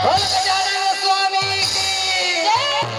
बोल गजानन स्वामी की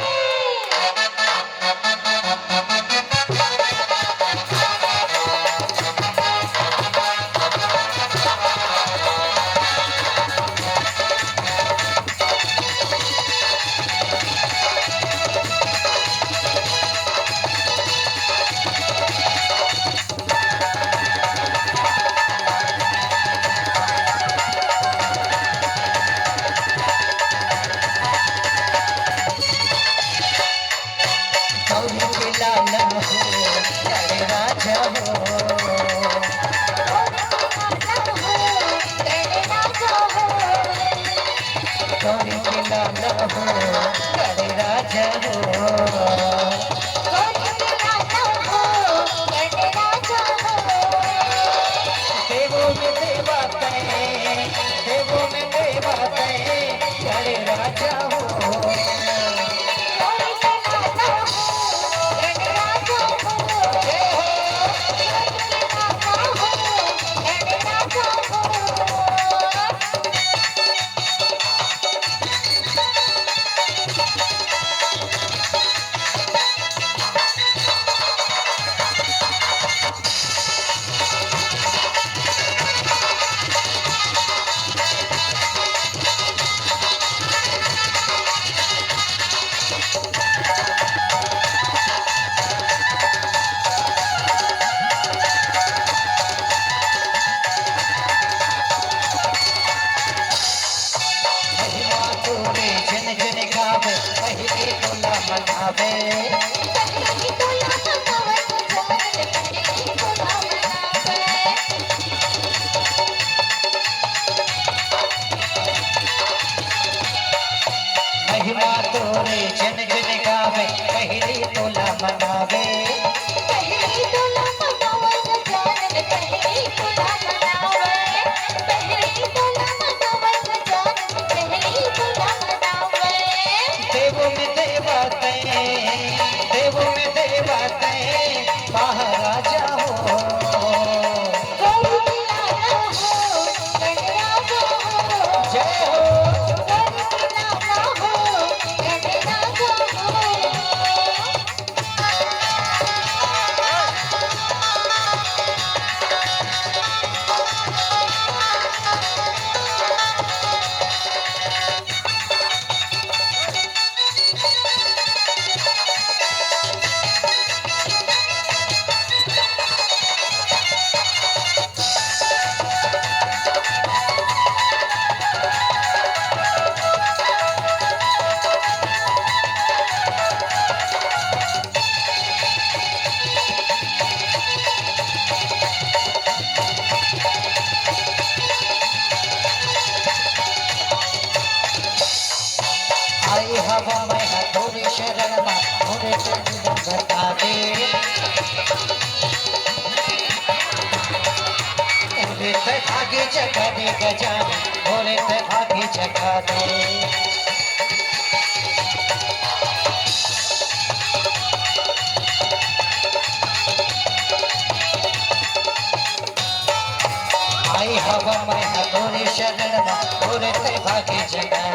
महिमा तोरे जन जन गावे पहली तोला मनावे पहली तोला मनावे गजानन पहली तोला मनावे पहली तोला मनावे गजानन पहली तोला मनावे देवों में देवते महाराजा हो जय हो आई हवा में हथोड़ी शरण में मोरे चरण बता दे मोरे ते भागी जगा दे गजानन मोरे ते भागी जगा दे आई हवा में हथोड़ी शरण में मोरे ते भागी जगा